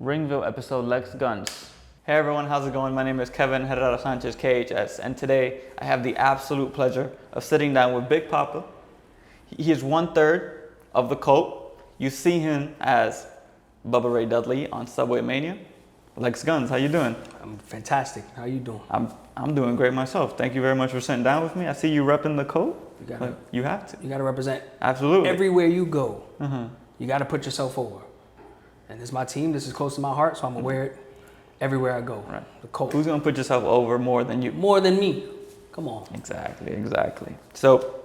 RingVille episode Lex Gunz. Hey everyone, how's it going? My name is Kevin, headed out of Sanchez KHS, and today I have the absolute pleasure of sitting down with Big Poppa. He is 1/3 of the cult. You see him as Bubba Ray Dudley on SubwayMania. Lex Gunz, how you doing? I'm fantastic. How you doing? I'm doing great myself. Thank you very much for sitting down with me. I see you repping the cult. You have to. You gotta represent. Absolutely. Everywhere you go, you gotta put yourself forward. And this is my team. This is close to my heart, so I'm gonna wear it everywhere I go. Right. The cult. Who's gonna put yourself over more than you? More than me. Come on. Exactly. So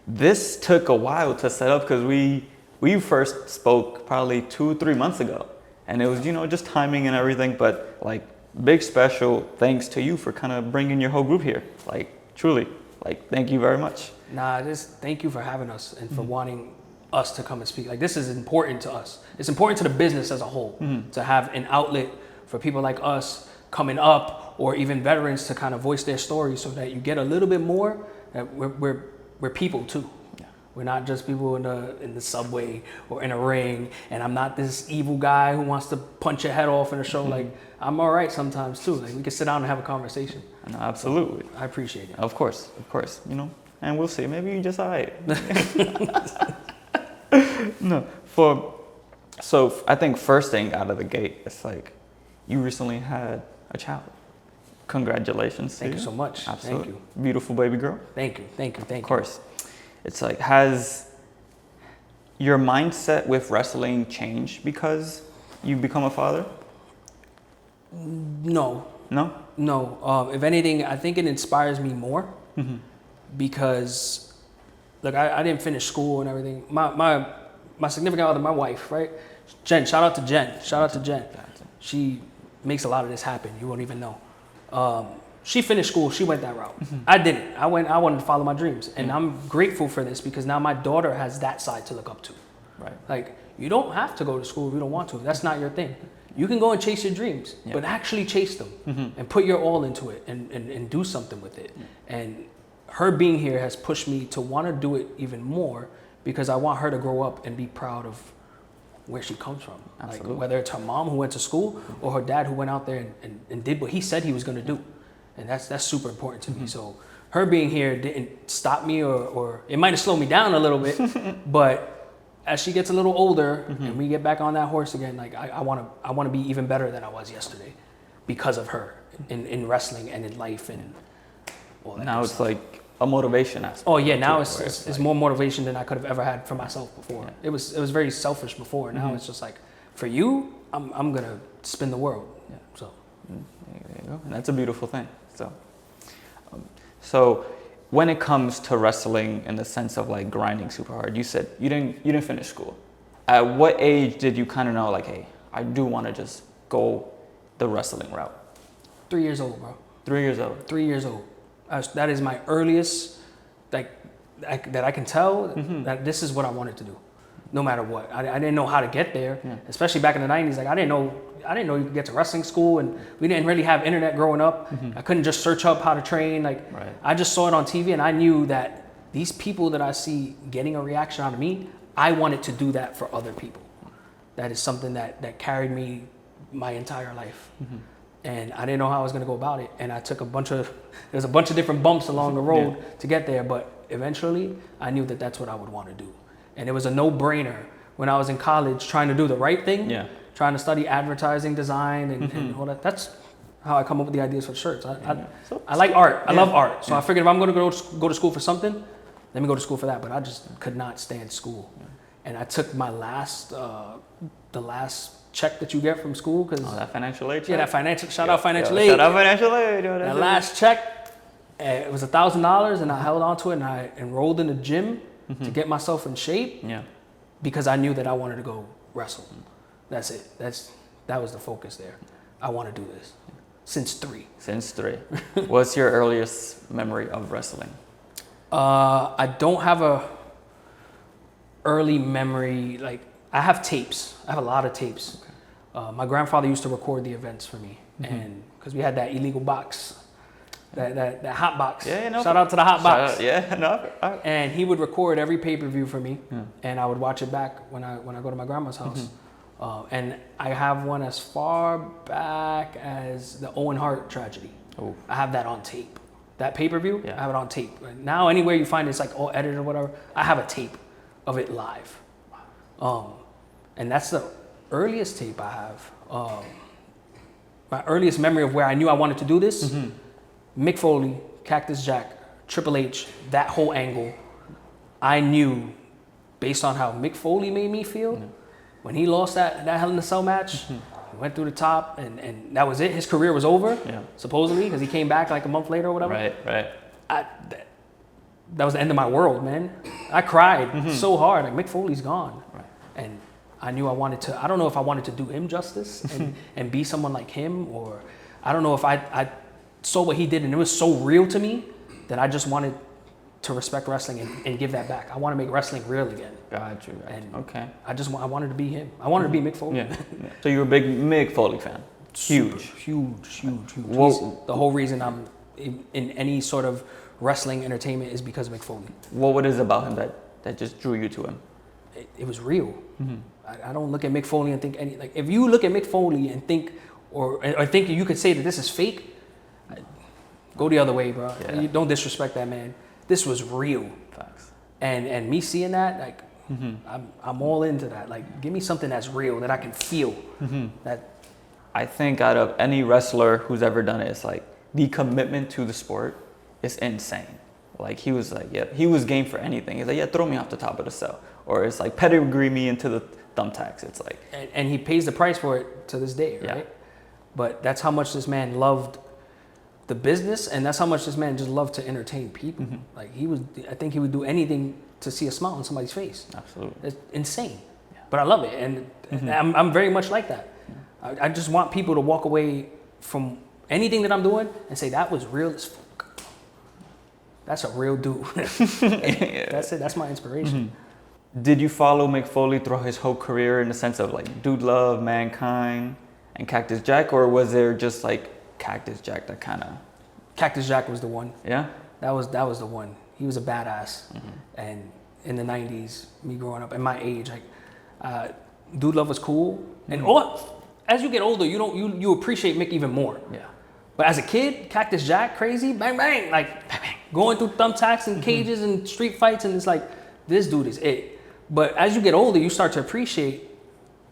this took a while to set up because we first spoke probably 2-3 months ago, and it was just timing and everything. But like big special thanks to you for kind of bringing your whole group here. Like truly, like thank you very much. Nah, just thank you for having us and for wanting us to come and speak. Like this is important to us. It's important to the business as a whole to have an outlet for people like us coming up or even veterans to kind of voice their stories so that you get a little bit more that we're people too. Yeah. We're not just people in the subway or in a ring, and I'm not this evil guy who wants to punch your head off in a show. Like I'm all right sometimes too. Like we can sit down and have a conversation. No, absolutely. So I appreciate it. Of course. And we'll see. Maybe you just all right. No, so I think first thing out of the gate, it's like you recently had a child. Congratulations. Thank you so much. Absolutely. Thank you. Beautiful baby girl. Thank you. Of course. It's like, has your mindset with wrestling changed because you've become a father? No. If anything, I think it inspires me more because, look, I didn't finish school and everything. My significant other, my wife, right? Jen, shout out to Jen. She makes a lot of this happen. You won't even know. She finished school. She went that route. I didn't. I wanted to follow my dreams. And I'm grateful for this because now my daughter has that side to look up to. Right. Like, you don't have to go to school if you don't want to. That's not your thing. You can go and chase your dreams, but actually chase them and put your all into it and do something with it. And her being here has pushed me to want to do it even more because I want her to grow up and be proud of where she comes from. Absolutely. Like whether it's her mom who went to school or her dad who went out there and did what he said he was going to do. And that's super important to me. So her being here didn't stop me or it might have slowed me down a little bit, but as she gets a little older and we get back on that horse again, like I want to be even better than I was yesterday because of her in wrestling and in life and all that. Now it's stuff. Like a motivation aspect. Oh yeah, now it's more motivation than I could have ever had for myself before. Yeah. It was very selfish before. Now it's just like, for you, I'm gonna spin the world. Yeah. So there you go, and that's a beautiful thing. So when it comes to wrestling in the sense of like grinding super hard, you said you didn't finish school. At what age did you kind of know like, hey, I do want to just go the wrestling route? 3 years old, bro. 3 years old. 3 years old. That is my earliest, like, that I can tell that this is what I wanted to do, no matter what. I didn't know how to get there, especially back in the 90s. Like I didn't know you could get to wrestling school, and we didn't really have internet growing up. I couldn't just search up how to train. Like I just saw it on TV, and I knew that these people that I see getting a reaction out of me, I wanted to do that for other people. That is something that carried me my entire life. And I didn't know how I was going to go about it. And I took there's a bunch of different bumps along the road to get there. But eventually I knew that that's what I would want to do. And it was a no-brainer when I was in college trying to do the right thing, trying to study advertising design and all that. That's how I come up with the ideas for shirts. I like art. I love art. So I figured if I'm going to go to school for something, let me go to school for that. But I just could not stand school. And I took my the last check that you get from school, because that financial aid check? Yeah, that financial shout out financial aid. Shout out financial aid. That last check, it was $1,000, and I held on to it, and I enrolled in the gym to get myself in shape. Yeah, because I knew that I wanted to go wrestle. That's it. That was the focus there. I want to do this since 3. Since 3. What's your earliest memory of wrestling? I don't have a early memory. Like, I have tapes. I have a lot of tapes. Okay. My grandfather used to record the events for me, and because we had that illegal box, that hot box. Shout out to the hot box. And he would record every pay-per-view for me, and I would watch it back when I go to my grandma's house. And I have one as far back as the Owen Hart tragedy. Oh. I have that on tape. That pay-per-view, Yeah. I have it on tape. Now anywhere you find it's like all edited or whatever, I have a tape of it live. And that's the earliest tape I have. My earliest memory of where I knew I wanted to do this, Mick Foley, Cactus Jack, Triple H, that whole angle, I knew based on how Mick Foley made me feel, when he lost that Hell in a Cell match, he went through the top and that was it. His career was over, supposedly, because he came back like a month later or whatever. Right. That was the end of my world, man. I cried so hard. Like, Mick Foley's gone. Right. And I knew I wanted to, I don't know if I wanted to do him justice and be someone like him, or I don't know if I saw what he did and it was so real to me that I just wanted to respect wrestling and give that back. I want to make wrestling real again. Got you. And okay. I wanted to be him. I wanted to be Mick Foley. Yeah. So you're a big Mick Foley fan. Huge. Huge. Well, He's the whole reason I'm in any sort of wrestling entertainment is because of Mick Foley. What is it about him that just drew you to him? It was real. I don't look at Mick Foley and think like if you look at Mick Foley and think or think you could say that this is fake, go the other way, bro. Yeah. You don't disrespect that man. This was real. Facts. And me seeing that, like, I'm all into that. Like, give me something that's real that I can feel. That I think out of any wrestler who's ever done it, it's like the commitment to the sport is insane. Like he was like, he was game for anything. He's like, throw me off the top of the cell, or it's like pedigree me into the thumbtacks. It's like, and he pays the price for it to this day, right? Yeah. But that's how much this man loved the business, and that's how much this man just loved to entertain people. Like I think he would do anything to see a smile on somebody's face. Absolutely. It's insane. Yeah. But I love it, and I'm very much like that. I just want people to walk away from anything that I'm doing and say that was real as fuck. That's a real dude. That's it. That's my inspiration. Did you follow Mick Foley throughout his whole career in the sense of like Dude Love, Mankind, and Cactus Jack, or was there just like Cactus Jack that kind of... Cactus Jack was the one. Yeah? That was the one. He was a badass. And in the 90s, me growing up, at my age, like, Dude Love was cool. And as you get older, you appreciate Mick even more. Yeah. But as a kid, Cactus Jack, crazy, bang, bang, like, bang, bang, going through thumbtacks and cages and street fights, and it's like, this dude is it. But as you get older, you start to appreciate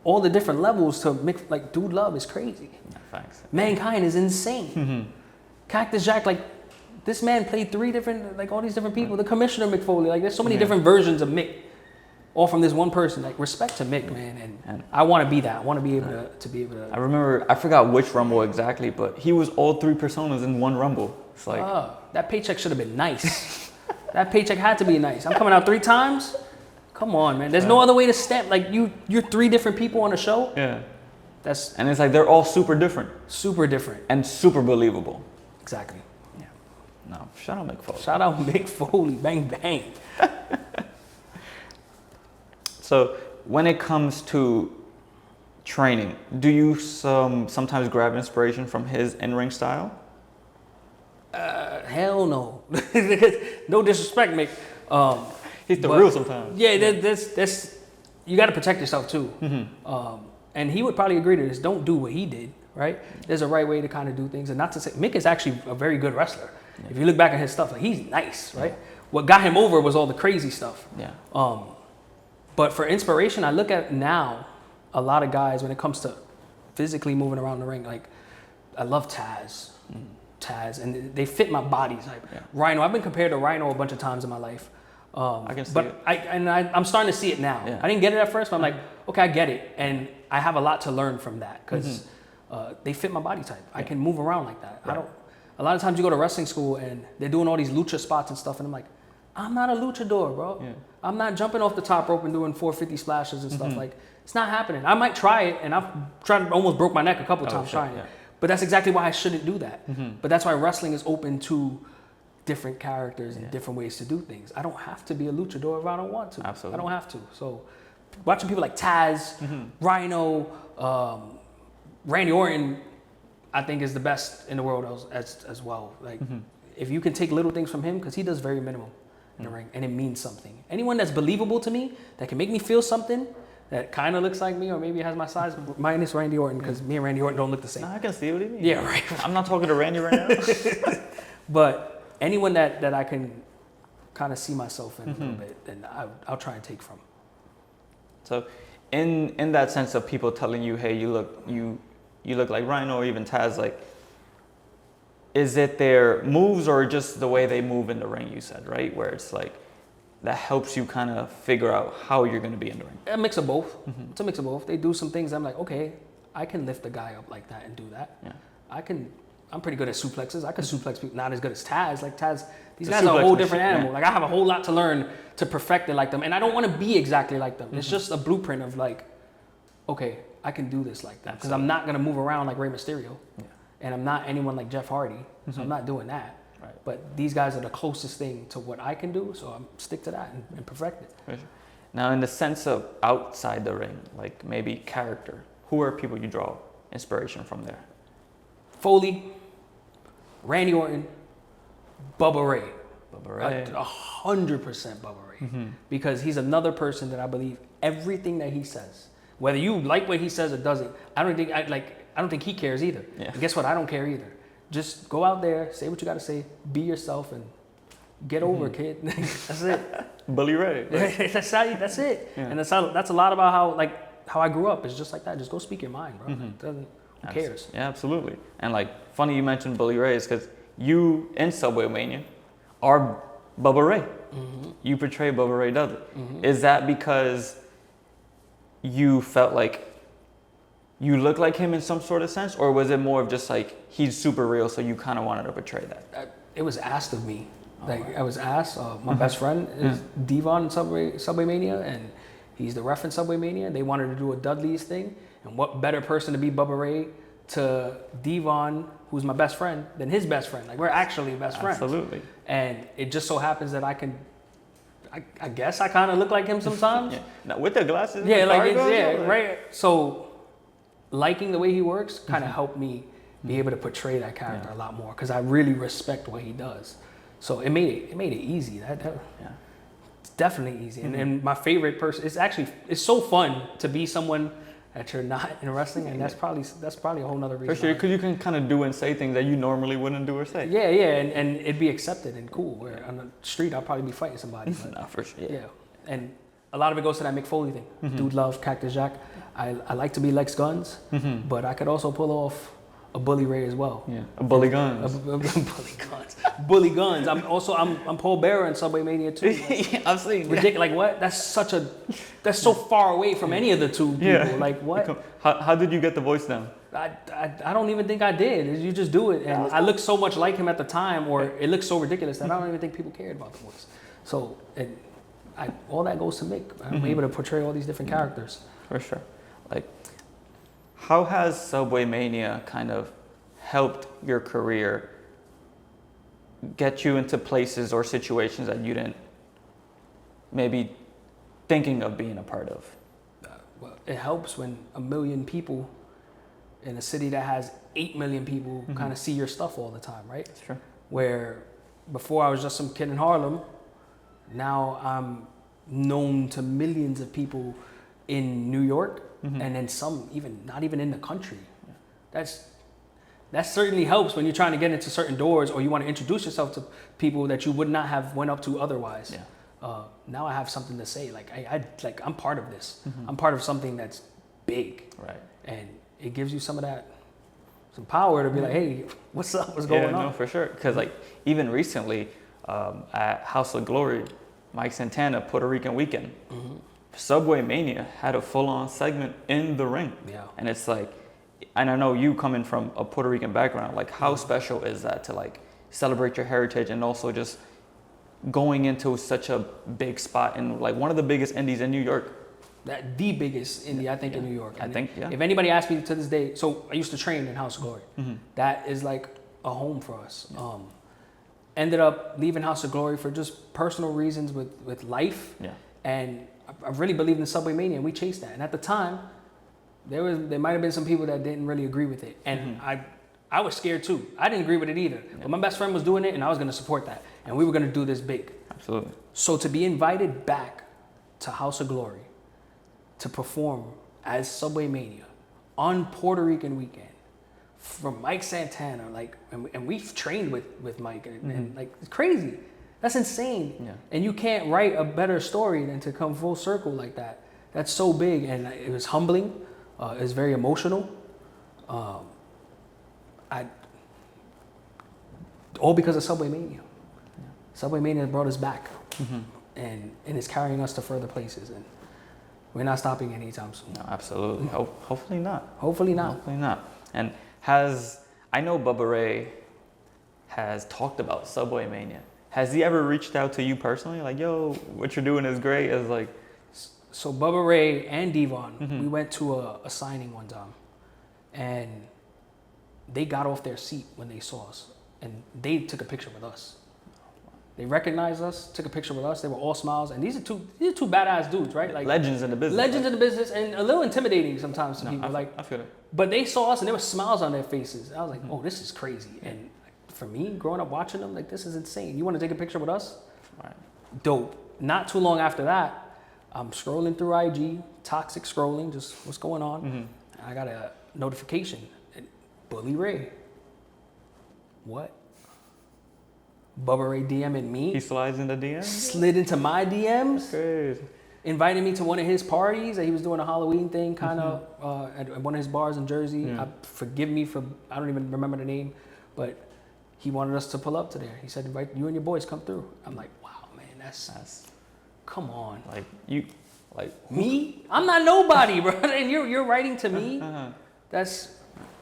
all the different levels to Mick, like, Dude Love is crazy. Yeah, thanks. Mankind is insane. Cactus Jack, like, this man played three different, like, all these different people. The Commissioner Mick Foley, like, there's so many different versions of Mick, all from this one person. Like, respect to Mick, man. And I want to be that. I want to be able to be able to. I remember, I forgot which Rumble exactly, but he was all three personas in one Rumble. It's like, that paycheck should have been nice. That paycheck had to be nice. I'm coming out 3 times. Come on, man. There's no other way to stamp. Like, you're 3 different people on a show. Yeah. And it's like they're all super different. Super different. And super believable. Exactly. Yeah. No, shout out Mick Foley. Shout out Mick Foley. Bang, bang. So when it comes to training, do you sometimes grab inspiration from his in-ring style? Hell no. No disrespect, Mick. He's the real sometimes. Yeah, that's you got to protect yourself too. And he would probably agree to this. Don't do what he did, right? There's a right way to kind of do things. And not to say, Mick is actually a very good wrestler. Yeah. If you look back at his stuff, like, he's nice, right? What got him over was all the crazy stuff. Yeah. But for inspiration, I look at now a lot of guys when it comes to physically moving around the ring. Like, I love Tazz. Tazz, and they fit my body type. Yeah. Rhino, I've been compared to Rhino a bunch of times in my life. I can see it. I'm starting to see it now. Yeah. I didn't get it at first, but I'm like, okay, I get it. And I have a lot to learn from that because they fit my body type. Yeah. I can move around like that. Right. A lot of times you go to wrestling school and they're doing all these lucha spots and stuff, and I'm like, I'm not a luchador, bro. Yeah. I'm not jumping off the top rope and doing 450 splashes and stuff. Like, it's not happening. I might try it, and I've tried, almost broke my neck a couple times trying it. But that's exactly why I shouldn't do that. But that's why wrestling is open to different characters and different ways to do things. I don't have to be a luchador if I don't want to. Absolutely. I don't have to. So watching people like Tazz, Rhino, Randy Orton, I think is the best in the world as well. Like, if you can take little things from him, because he does very minimal in the ring, and it means something. Anyone that's believable to me, that can make me feel something, that kind of looks like me, or maybe has my size, minus Randy Orton, because me and Randy Orton don't look the same. No, I can see what you mean. Yeah, right. I'm not talking to Randy right now. But anyone that I can kind of see myself in a little bit, then I'll try and take from. So, in that sense of people telling you, hey, you look like Rhino or even Tazz, like, is it their moves or just the way they move in the ring? You said, right, where it's like that helps you kind of figure out how you're going to be in the ring. A mix of both. It's a mix of both. They do some things I'm like, okay, I can lift a guy up like that and do that. Yeah. I'm pretty good at suplexes. I can suplex people. Not as good as Tazz. Like Tazz, these The guys are a suplex whole machine, different animal. yeah. Like I have a whole lot to learn to perfect it like them. And I don't want to be exactly like them. It's just a blueprint of like, okay, I can do this like that. Because I'm not going to move around like Rey Mysterio. Yeah. And I'm not anyone like Jeff Hardy. So I'm not doing that. Right. But these guys are the closest thing to what I can do. So I'm stick to that and perfect it. For sure. Now, in the sense of outside the ring, like maybe character, who are people you draw inspiration from there? Foley, Randy Orton, Bubba Ray. Bubba Ray. 100% Bubba Ray. Because he's another person that I believe everything that he says, whether you like what he says or doesn't, I don't think he cares either. Yeah. And guess what? I don't care either. Just go out there, say what you got to say, be yourself, and get over, kid. That's it. Bully Ray. Right? That's it. Yeah. And that's a lot about how I grew up. It's just like that. Just go speak your mind, bro. Who cares? Yeah, absolutely. And like, funny you mentioned Bully Ray is because you in SubwayMania are Bubba Ray. You portray Bubba Ray Dudley. Is that because you felt like you look like him in some sort of sense, or was it more of just like he's super real, so you kind of wanted to portray that? It was asked of me. I was asked. My best friend is Devon in SubwayMania, and he's the ref in SubwayMania. They wanted to do a Dudley's thing, and what better person to be Bubba Ray to Devon, who's my best friend, than his best friend? Like, we're actually best friends. Absolutely. And it just so happens that I guess I kind of look like him sometimes. Yeah. Now with the glasses. Yeah, like cargo, right. So liking the way he works kind of helped me be able to portray that character a lot more, because I really respect what he does. So it made it easy. It's definitely easy. And my favorite person, it's so fun to be someone that you're not in wrestling, and that's probably a whole nother reason. For sure, because you can kind of do and say things that you normally wouldn't do or say. Yeah, and it'd be accepted and cool. Where on the street, I'll probably be fighting somebody. But No, for sure. yeah, and a lot of it goes to that Mick Foley thing. Dude love Cactus Jack. I like to be Lex Gunz, but I could also pull off a Bully Ray as well. Yeah, a Bully Gunz. Bully Gunz. I'm Paul Bearer in SubwayMania too. Like, Yeah, I've seen. ridiculous. Like what? That's so far away from any of the two people. Yeah. Like what? How did you get the voice down? I don't even think I did. You just do it, and I looked so much like him at the time, or it looked so ridiculous that I don't even think people cared about the voice. So all that goes to Mick. I'm able to portray all these different characters. For sure. Like, how has SubwayMania kind of helped your career get you into places or situations that you didn't maybe thinking of being a part of? Well, it helps when 1 million people in a city that has 8 million people kind of see your stuff all the time, right? That's true. Where before I was just some kid in Harlem, now I'm known to millions of people in New York, and then some even not even in the country. That certainly helps when you're trying to get into certain doors, or you want to introduce yourself to people that you would not have went up to otherwise. Yeah. Now I have something to say. Like I'm part of this. I'm part of something that's big. Right. And it gives you some power to be like, hey, what's up? What's going on? No, for sure. Because like even recently at House of Glory, Mike Santana, Puerto Rican Weekend, SubwayMania had a full-on segment in the ring. Yeah. And it's like, and I know you coming from a Puerto Rican background, like how special is that to like celebrate your heritage, and also just going into such a big spot in like one of the biggest indies in New York? The biggest indie, I think, in New York. I think, yeah. If anybody asks me to this day, so I used to train in House of Glory. That is like a home for us. Yeah. Ended up leaving House of Glory for just personal reasons with life. Yeah. And I really believed in SubwayMania, and we chased that. And at the time, there might have been some people that didn't really agree with it. And I was scared too. I didn't agree with it either. Yeah. But my best friend was doing it, and I was going to support that. And we were going to do this big. Absolutely. So to be invited back to House of Glory to perform as SubwayMania on Puerto Rican weekend from Mike Santana, like, and we've trained with Mike, and like, it's crazy. That's insane. Yeah. And you can't write a better story than to come full circle like that. That's so big, and it was humbling. It was very emotional. All because of SubwayMania. Yeah. SubwayMania brought us back, and it's carrying us to further places, and we're not stopping anytime soon. No, absolutely. Hopefully not. Hopefully not. Hopefully not. And I know Bubba Ray has talked about SubwayMania. Has he ever reached out to you personally? Like, yo, what you're doing is great. As like, so Bubba Ray and Devon, we went to a signing one time, and they got off their seat when they saw us, and they took a picture with us. They recognized us, took a picture with us. They were all smiles, and these are two badass dudes, right? Like legends in the business. Legends in the business, and a little intimidating sometimes to people. I feel it. But they saw us, and there were smiles on their faces. I was like, oh, this is crazy. And for me, growing up watching them, like, this is insane. You want to take a picture with us? Right. Dope. Not too long after that, I'm scrolling through IG, toxic scrolling, just what's going on. I got a notification. Bully Ray. What? Bubba Ray DMing me. He slides into DMs? Slid into my DMs. Crazy. Invited me to one of his parties that he was doing a Halloween thing kind of at one of his bars in Jersey. Yeah. Forgive me for, I don't even remember the name, but he wanted us to pull up to there. He said, invite you and your boys, come through. I'm like, wow, man, that's come on. Like, you, like. Me? I'm not nobody, bro. And you're writing to me? That's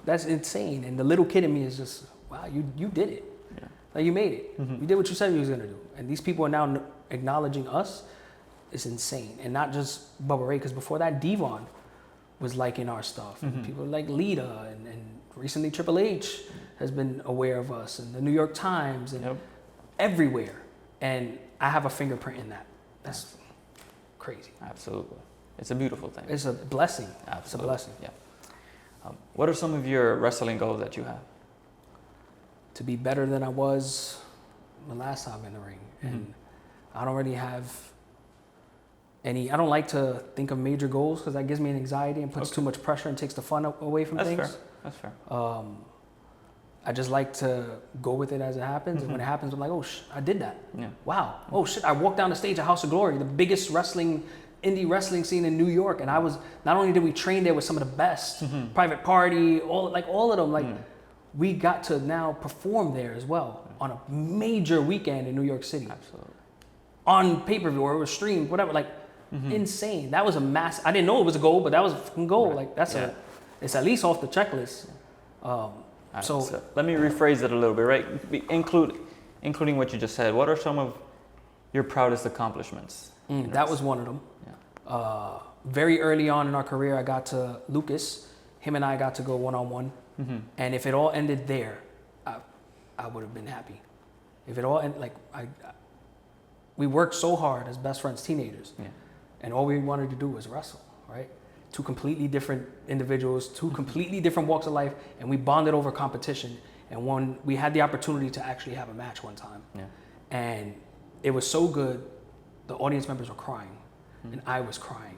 insane. And the little kid in me is just, wow, you did it. Yeah. Like, you made it. You did what you said you was going to do. And these people are now acknowledging us. It's insane. And not just Bubba Ray, because before that, Devon was liking our stuff. And people like Lita, and recently Triple H has been aware of us, and the New York Times, and everywhere. And I have a fingerprint in that. That's crazy. Absolutely. It's a beautiful thing. It's a blessing. Absolutely. It's a blessing. Yeah. What are some of your wrestling goals that you have? To be better than I was the last time in the ring. And I don't really have any, I don't like to think of major goals because that gives me an anxiety and puts too much pressure and takes the fun away from things. That's fair. I just like to go with it as it happens. And when it happens, I'm like, oh, I did that. Yeah. Wow. Oh, shit. I walked down the stage at House of Glory, the biggest indie wrestling scene in New York. And not only did we train there with some of the best, Private Party, all of them, like, we got to now perform there as well on a major weekend in New York City. Absolutely. On pay-per-view or it was streamed, whatever, like, insane. That was a I didn't know it was a goal, but that was a fucking goal. Right. Like, it's at least off the checklist. So let me rephrase it a little bit, right? Including what you just said. What are some of your proudest accomplishments? That was one of them. Yeah. Very early on in our career, I got to Lucas. Him and I got to go one-on-one. And if it all ended there, I would have been happy. If it all ended, like, we worked so hard as best friends, teenagers, and all we wanted to do was wrestle, right? Two completely different individuals, two completely different walks of life, and we bonded over competition. And we had the opportunity to actually have a match one time. Yeah. And it was so good, the audience members were crying, and I was crying,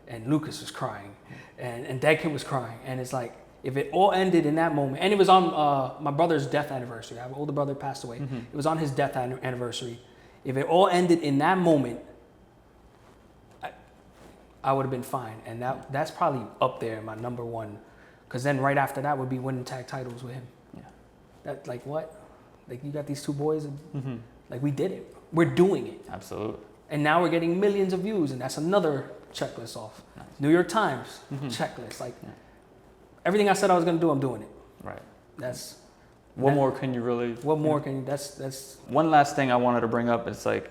and Lucas was crying, and that kid was crying. And it's like, if it all ended in that moment, and it was on my brother's death anniversary. I have an older brother passed away. It was on his death anniversary. If it all ended in that moment, I would have been fine. And that's probably up there, my number one. Because then right after that would be winning tag titles with him. Yeah. That, like, what? Like, you got these two boys, and like, we did it. We're doing it. Absolutely. And now we're getting millions of views, and that's another checklist off. Nice. New York Times checklist. Like, everything I said I was going to do, I'm doing it. Right. That's... What more can you really... What more can you... That's... One last thing I wanted to bring up is, like,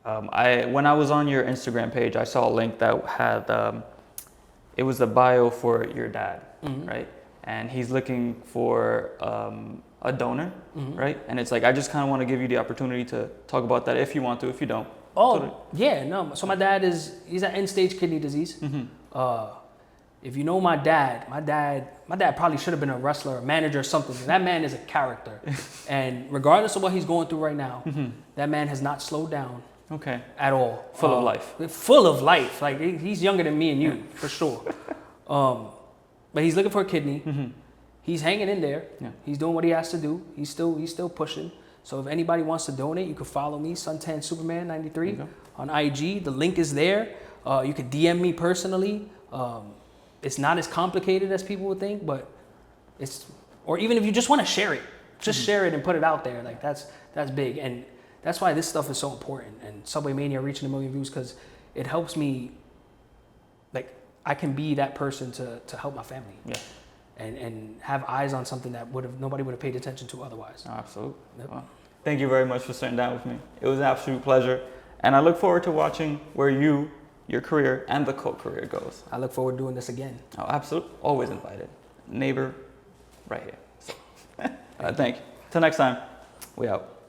when I was on your Instagram page, I saw a link that had... it was a bio for your dad, right? And he's looking for a donor, right? And it's like, I just kind of want to give you the opportunity to talk about that if you want to, if you don't. Oh, totally. Yeah, no. So my dad he's at end-stage kidney disease. If you know my dad probably should have been a wrestler, a manager, or something. That man is a character. And regardless of what he's going through right now, that man has not slowed down Okay. At all. Full of life. Full of life. Like he's younger than me and you, for sure. But he's looking for a kidney. He's hanging in there. Yeah. He's doing what he has to do. He's still pushing. So if anybody wants to donate, you can follow me, Suntan Superman 93 on IG. The link is there. You can DM me personally. It's not as complicated as people would think, but or even if you just want to share it, just share it and put it out there. Like that's big, and that's why this stuff is so important. And SubwayMania reaching 1 million views because it helps me. Like I can be that person to help my family. Yeah. And have eyes on something that nobody would have paid attention to otherwise. Oh, absolutely. Yep. Well, thank you very much for sitting down with me. It was an absolute pleasure. And I look forward to watching where your career and the Coke career goes. I look forward to doing this again. Oh, absolutely. Always invited. Neighbor right here. Thank you. Till next time, we out.